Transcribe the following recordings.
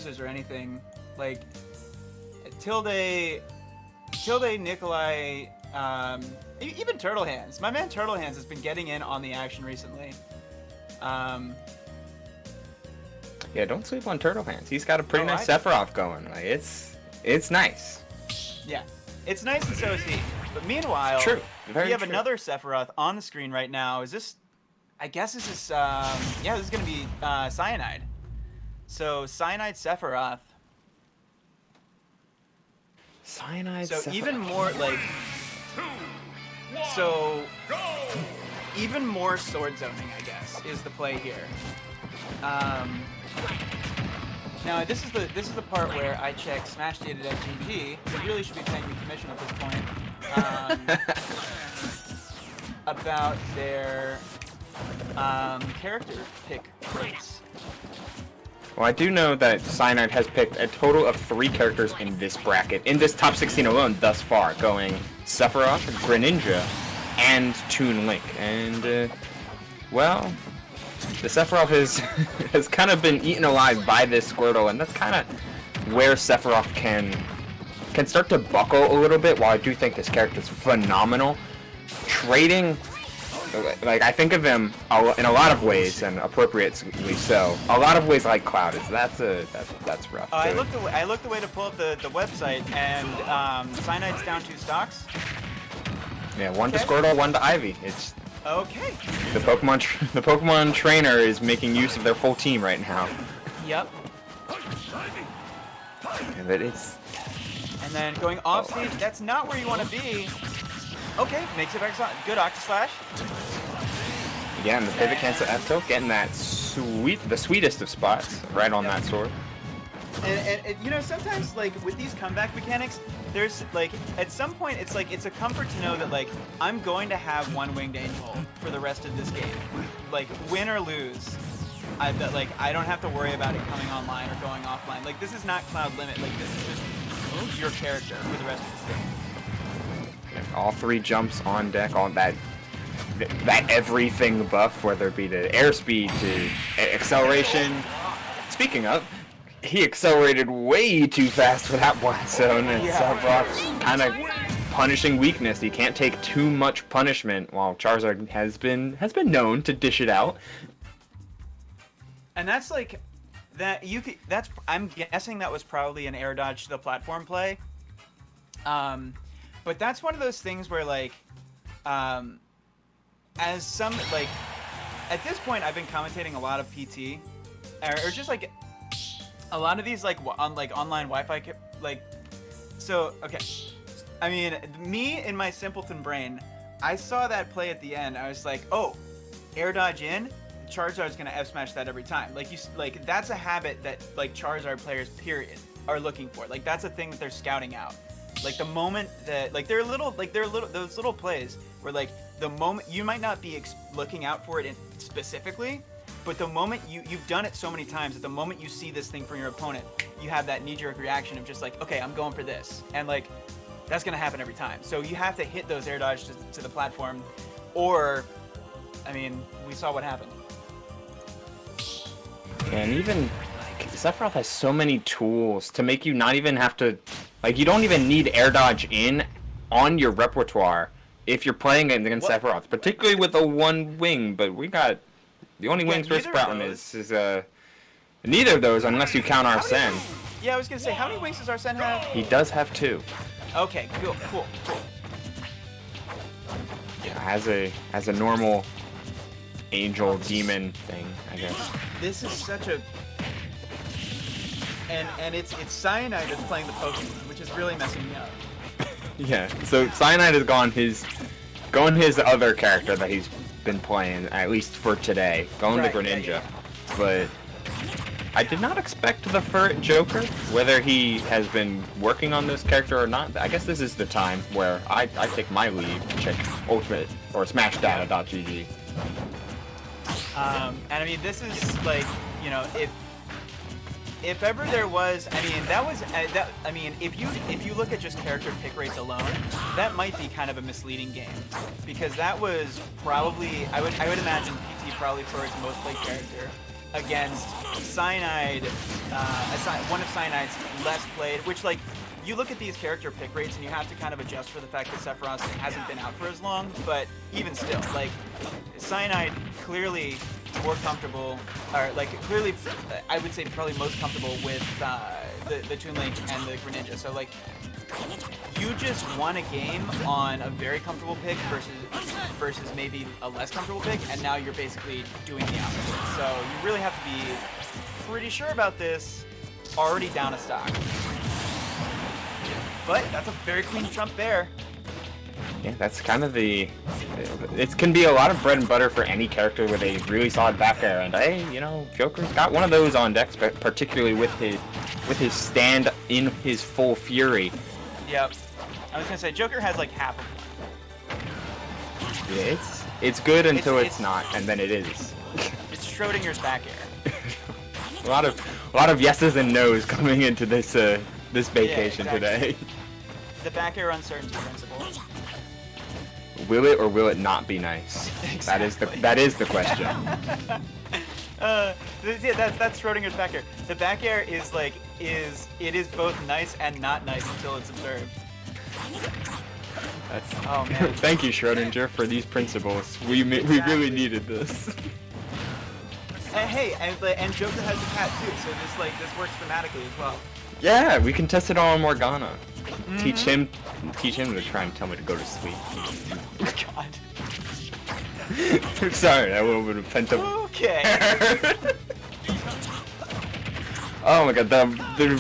users or anything. Like, Tilde, Nikolai, even Turtle Hands. My man Turtle Hands has been getting in on the action recently. Yeah, don't sleep on Turtle Hands. He's got a pretty nice Sephiroth going. Like, it's nice. Yeah, it's nice and so is he. But meanwhile, we have another Sephiroth on the screen right now. Is this? I guess this is. Yeah, this is gonna be Cyanide. So Cyanide Sephiroth. Cyanide. So Sephiroth. even more like. So even more sword zoning, I guess, is the play here. Now this is the part where I check SmashData.gg. They really should be paying me commission at this point. About their character pick rates. Well, I do know that Cyanide has picked a total of 3 characters in this bracket, in this top 16 alone thus far, going Sephiroth, Greninja, and Toon Link. And, well, the Sephiroth has kind of been eaten alive by this Squirtle, and that's kind of where Sephiroth can start to buckle a little bit, while I do think this character is phenomenal. Trading, like, I think of him in a lot of ways, and appropriately so. A lot of ways like Cloud is. That's rough. I looked away to pull up the website, and Cyanide's down 2 stocks. Yeah, 1 to Squirtle, 1 to Ivy. It's okay. The Pokemon trainer is making use of their full team right now. Yep. But it's. And then going off stage, that's not where you want to be. Okay, makes it back. Good Octoslash. Again, the pivot cancel F tilt, getting that the sweetest of spots right on that sword. And you know, sometimes like with these comeback mechanics, there's like at some point it's a comfort to know that like I'm going to have one winged angel for the rest of this game, like win or lose. I don't have to worry about it coming online or going offline. Like this is not Cloud Limit. Like this is just your character for the rest of this game. All 3 jumps on deck, on that everything buff, whether it be to airspeed, to acceleration. Speaking of, he accelerated way too fast for that blast zone, and Sephiroth's kind of punishing weakness. He can't take too much punishment, while Charizard has been known to dish it out. And that's like that. I'm guessing that was probably an air dodge to the platform play. But that's one of those things where, like, as some, like, at this point, I've been commentating a lot of PT, or just, like, a lot of these, like, online Wi-Fi, like, so, okay. I mean, me in my simpleton brain, I saw that play at the end. I was like, oh, air dodge in, Charizard's gonna F-smash that every time. Like, that's a habit that, like, Charizard players, period, are looking for. Like, that's a thing that they're scouting out. Like the moment that, like those little plays where like the moment you might not be looking out for it specifically, but the moment you've done it so many times that the moment you see this thing from your opponent, you have that knee-jerk reaction of just like, okay, I'm going for this, and like that's gonna happen every time. So you have to hit those air dodges to the platform, or, I mean, we saw what happened. And even like Sephiroth has so many tools to make you not even have to. Like, you don't even need air dodge in on your repertoire if you're playing against Sephiroth, particularly with a 1 wing. But we got the only wings we're sprouting is neither of those, unless you count Arsene. Yeah, I was gonna say, how many wings does Arsene have? He does have 2. Okay, cool. Yeah, as a normal angel demon thing, I guess. This is such a. And it's Cyanide that's playing the Pokemon, which is really messing me up. Yeah, so Cyanide has going his other character that he's been playing, at least for today, going to Greninja. Yeah. But I did not expect the Furret Joker, whether he has been working on this character or not. I guess this is the time where I take my lead, check Ultimate or SmashData.gg. And I mean, this is like, you know, if ever there was, I mean, that was that. I mean, if you look at just character pick rates alone, that might be kind of a misleading game, because that was probably I would imagine PT probably Furret's most played character. against Cyanide, one of Cyanide's less played, which, like, you look at these character pick rates and you have to kind of adjust for the fact that Sephiroth hasn't been out for as long, but even still, like, Cyanide clearly more comfortable, or like clearly, I would say probably most comfortable with the Toon Link and the Greninja. So like, you just won a game on a very comfortable pick versus maybe a less comfortable pick, and now you're basically doing the opposite. So you really have to be pretty sure about this. Already down a stock, but that's a very clean jump there. Yeah, that's kind of the... It can be a lot of bread and butter for any character with a really solid back air, and hey, you know, Joker's got one of those on deck, particularly with his stand in his full fury. Yep. I was gonna say, Joker has like half of one. Yeah, it's good until it's not, and then it is. It's Schrodinger's back air. a lot of yeses and nos coming into this Baecation exactly. today. The back air uncertainty principle. Will it or will it not be nice? Exactly. That is the question. Yeah, that's Schrodinger's back air. The back air is like it is both nice and not nice until it's observed. Oh man. Thank you, Schrodinger, for these principles. We really needed this. Hey, and Joker has a cat too, so this works thematically as well. Yeah, we can test it all on Morgana. Teach him to try and tell me to go to sleep. God. Sorry, that little bit of pent up. Okay. Oh my god, the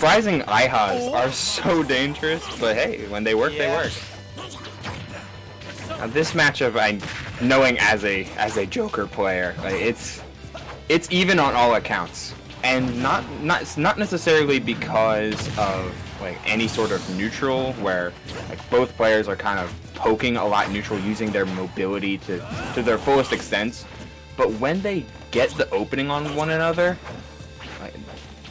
rising IHAs are so dangerous, but hey, when they work, they work. Now, this matchup, knowing as a Joker player, like, it's even on all accounts, and not necessarily because of like any sort of neutral where like both players are kind of poking a lot neutral, using their mobility to their fullest extent, but when they get the opening on one another, like,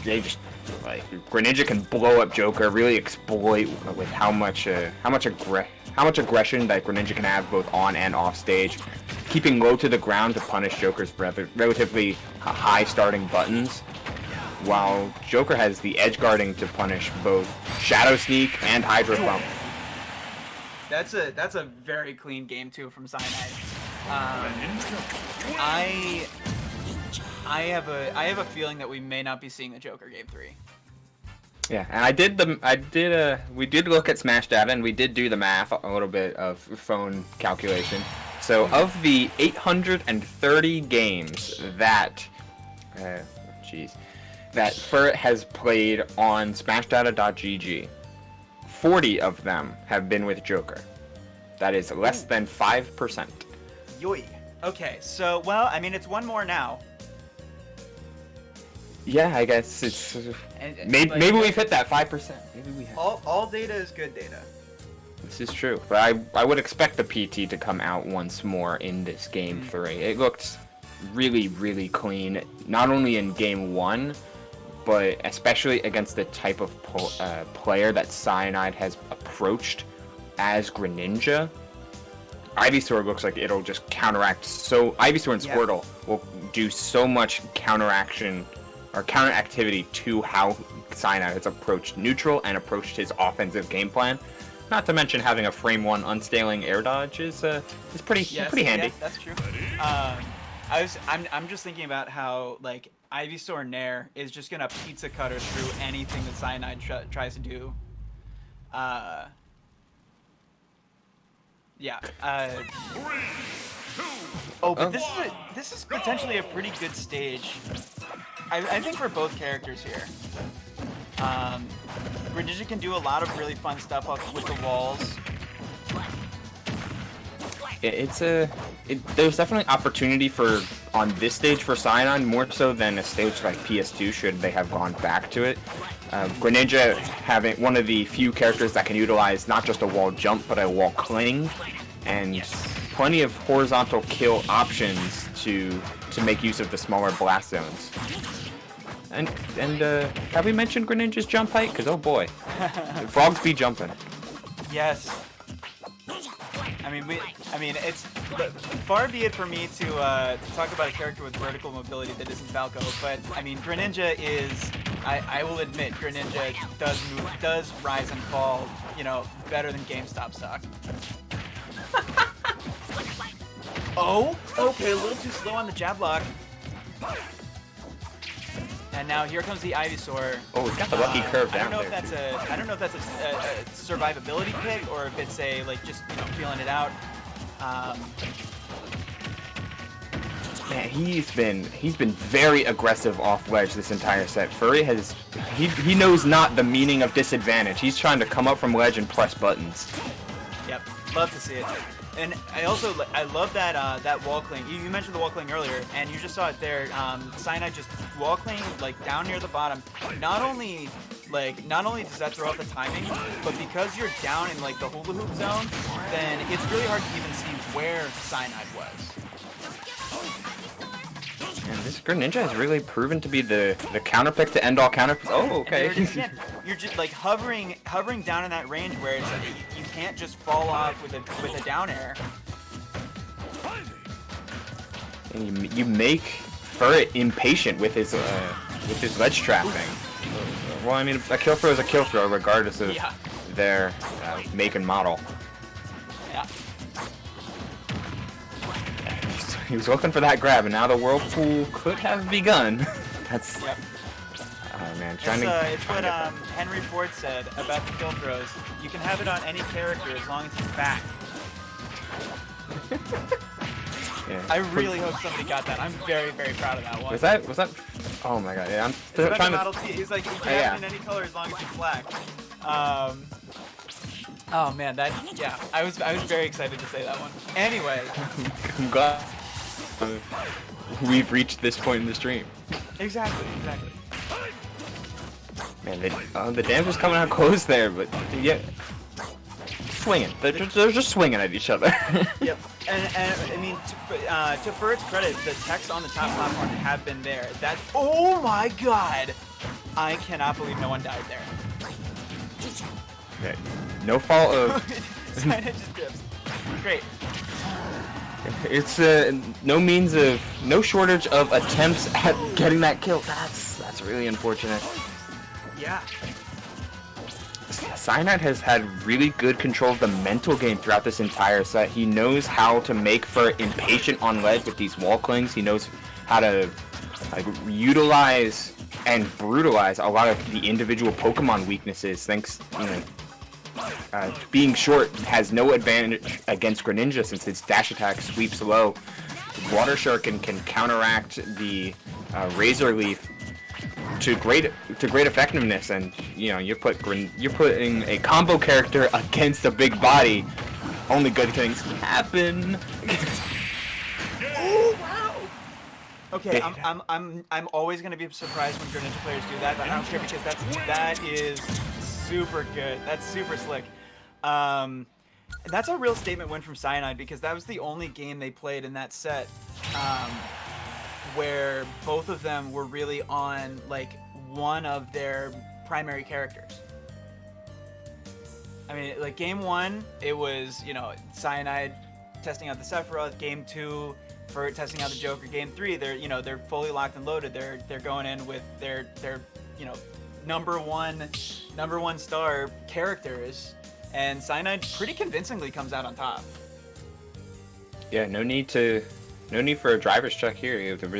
they just like Greninja can blow up Joker, really exploit with how much aggression that Greninja can have both on and off stage, keeping low to the ground to punish Joker's relatively high starting buttons, while Joker has the edge guarding to punish both Shadow Sneak and Hydro Pump. That's a very clean game too from Cyanide. I have a feeling that we may not be seeing the Joker game 3. Yeah, and we did look at Smash data, and we did do the math, a little bit of phone calculation. So of the 830 games that Furret has played on SmashData.gg, 40 of them have been with Joker. That is less than 5%. Yoy. Okay, so, well, I mean, it's one more now. Yeah, I guess it's... maybe we've hit that 5%. Maybe we have. All data is good data. This is true, but I would expect the PT to come out once more in this game 3. It looked really, really clean, not only in game 1, but especially against the type of player that Cyanide has approached as Greninja. Ivysaur looks like it'll just counteract Ivysaur and Squirtle will do so much counteraction or counter activity to how Cyanide has approached neutral and approached his offensive game plan. Not to mention having a frame 1 unstaling air dodge is pretty handy. Yes, that's true. I'm just thinking about how like Ivysaur Nair is just gonna pizza cutter through anything that Cyanide tries to do. Yeah. But this is potentially a pretty good stage. I think for both characters here. Greninja can do a lot of really fun stuff with the walls. There's definitely opportunity on this stage for Cyanide, more so than a stage like PS2 should they have gone back to it. Greninja having one of the few characters that can utilize not just a wall jump but a wall cling, and plenty of horizontal kill options to make use of the smaller blast zones. And have we mentioned Greninja's jump height? Because oh boy, frogs be jumping. Yes. I I mean, it's far be it for me to talk about a character with vertical mobility that isn't Falco, but I mean, Greninja is. I will admit, Greninja does rise and fall, you know, better than GameStop stock. Oh, okay, a little too slow on the jab block. And now here comes the Ivysaur. Oh, he's got the lucky curve down there. I don't know if that's a survivability pick or if it's a like just feeling it out. Man, he's been very aggressive off ledge this entire set. Furret he knows not the meaning of disadvantage. He's trying to come up from ledge and press buttons. Yep, love to see it. And I love that that wall cling. You mentioned the wall cling earlier, and you just saw it there. Cyanide just wall cling like down near the bottom. Not only does that throw off the timing, but because you're down in like the hula hoop zone, then it's really hard to even see where Cyanide was. And this Greninja has really proven to be the counter pick to end all counter. Oh, okay. You're just like hovering down in that range where it's like you can't just fall off with a down air. And you make Furret impatient with his ledge trapping. Well, I mean, a kill throw is a kill throw regardless of their make and model. Yeah. He was looking for that grab, and now the whirlpool could have begun. That's. Yep. Oh man, It's what Henry Ford said about the kill throws. You can have it on any character as long as he's back. Yeah. I really hope somebody got that. I'm very, very proud of that one. Was that? Oh my god! Yeah, I'm it's trying to. Model T. He's like, you can have it in any color as long as he's black. Oh man, I was very excited to say that one. Anyway. I'm glad we've reached this point in the stream. Exactly. Man, the damage is coming out close there, but yeah, swinging. They're just swinging at each other. Yep. And I mean, to Furret's credit, the techs on the top platform have been there. Oh my god! I cannot believe no one died there. Okay. No fault of. Cyanide just dips. Great. It's no shortage of attempts at getting that kill. That's really unfortunate. Yeah. Cyanide has had really good control of the mental game throughout this entire set. He knows how to make Furret impatient on ledge with these wall clings. He knows how to utilize and brutalize a lot of the individual Pokemon weaknesses. Thanks, being short has no advantage against Greninja since its dash attack sweeps low. Water Shuriken can counteract the Razor Leaf to great effectiveness, and you're putting a combo character against a big body. Only good things can happen. Oh wow! Okay, I'm always gonna be surprised when Greninja players do that, but I don't care because that is super good. That's super slick. That's a real statement win from Cyanide because that was the only game they played in that set where both of them were really on like one of their primary characters. I mean, like game one, it was Cyanide testing out the Sephiroth. Game two, for testing out the Joker. Game three, they're fully locked and loaded. They're going in with their number one star characters, and Cyanide pretty convincingly comes out on top. Yeah, no need for a driver's check here. You have to really